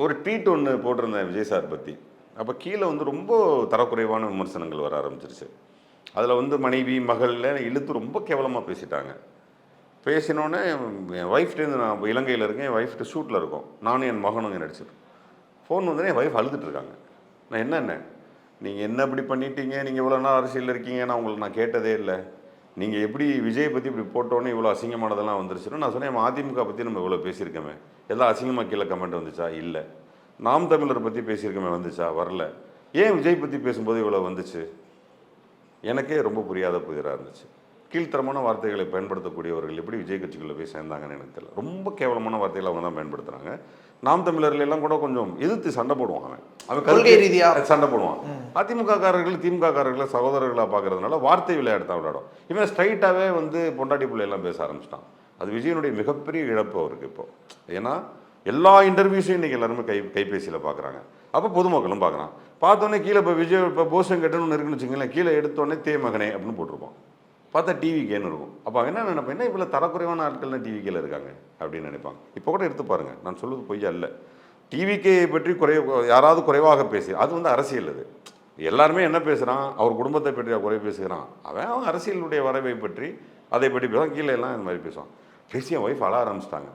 ஒரு ட்வீட் ஒன்று போட்டிருந்தேன் விஜய் சார் பற்றி. அப்போ கீழே வந்து ரொம்ப தரக்குறைவான விமர்சனங்கள் வர ஆரம்பிச்சிருச்சு. அதில் வந்து மனைவி, மகள்ல இழுத்து ரொம்ப கேவலமாக பேசிட்டாங்க. பேசினோடனே என் ஒய்ஃப்டேருந்து நான் இலங்கையில் இருக்கேன், என் ஒய்ஃப்ட்டு ஷூட்டில் இருக்கோம். நானும் என் மகனும் இங்கே நடிச்சிருக்கோம். ஃபோன் வந்தோடனே என் ஒய்ஃப் அழுதுட்டுருக்காங்க. நான் என்னென்ன நீங்கள் என்ன இப்படி பண்ணிட்டீங்க, நீங்கள் இவ்வளோ நாள் அரசியலில் இருக்கீங்க, நான் உங்களுக்கு நான் கேட்டதே இல்லை. நீங்கள் எப்படி விஜய் பற்றி இப்படி போட்டோன்னே இவ்வளோ அசிங்கமானதெல்லாம் வந்துருச்சுன்னு நான் சொன்னேன். அதிமுக பற்றி நம்ம இவ்வளோ பேசியிருக்கோமே, எல்லாம் அசிங்கமாக கீழே கமெண்ட் வந்துச்சா? இல்லை. நாம் தமிழர் பற்றி பேசியிருக்கோமே, வந்துச்சா? வரல. ஏன் விஜய் பற்றி பேசும்போது இவ்வளோ வந்துச்சு? எனக்கே ரொம்ப புரியாத புதிராக இருந்துச்சு. கீழ்த்தரமான வார்த்தைகளை பயன்படுத்தக்கூடியவர்கள் எப்படி விஜய் கட்சிக்குள்ளே போய் சேர்ந்தாங்கன்னு எனக்கு தெரியல. ரொம்ப கேவலமான வார்த்தைகளை அவங்க தான் பயன்படுத்துகிறாங்க. நாம் தமிழர்கள் எல்லாம் கூட கொஞ்சம் எதிர்த்து சண்டை போடுவான். அவன் கொள்கை ரீதியாக சண்டை போடுவான். அதிமுக காரர்கள் திமுக காரர்களை சகோதரர்களாக பார்க்கறதுனால வார்த்தை விளையாட்டு தான் விளையாடும். இவன் ஸ்ட்ரைட்டாகவே வந்து பொண்டாட்டி பிள்ளை எல்லாம் பேச ஆரம்பிச்சிட்டான். அது விஜயனுடைய மிகப்பெரிய இழப்பு அவருக்கு இப்போ. ஏன்னா எல்லா இன்டர்வியூஸையும் இன்றைக்கி எல்லாருமே கைபேசியில் பார்க்குறாங்க. அப்போ பொதுமக்களும் பார்க்குறான். பார்த்தோன்னே கீழே இப்போ விஜய் இப்போ போஷன் கட்டணும்னு இருக்குன்னு வச்சுங்களேன், கீழே எடுத்தோடனே தே மகனே அப்படின்னு போட்டிருப்பான். பார்த்தா டிவிக்கேன்னு இருக்கும். அப்போ அவன் என்ன நினைப்பான், என்ன இவ்வளோ தரக்குறைவான ஆட்கள்லாம் டிவிக்கேல இருக்காங்க அப்படின்னு நினைப்பாங்க. இப்போ கூட எடுத்து பாருங்கள், நான் சொல்வது பொய்யா இல்லை. டிவிக்கே பற்றி யாராவது குறைவாக பேசி, அது வந்து அரசியல். அது எல்லாருமே என்ன பேசுகிறான், அவர் குடும்பத்தை பற்றி குறை பேசுகிறான். அவன் அரசியலுடைய வரவை பற்றி அதை பற்றி பேசுவான். கீழே எல்லாம் இந்த மாதிரி பேசுவான். பேசி என் ஒய்ஃப் அழ ஆரம்பிச்சிட்டாங்க.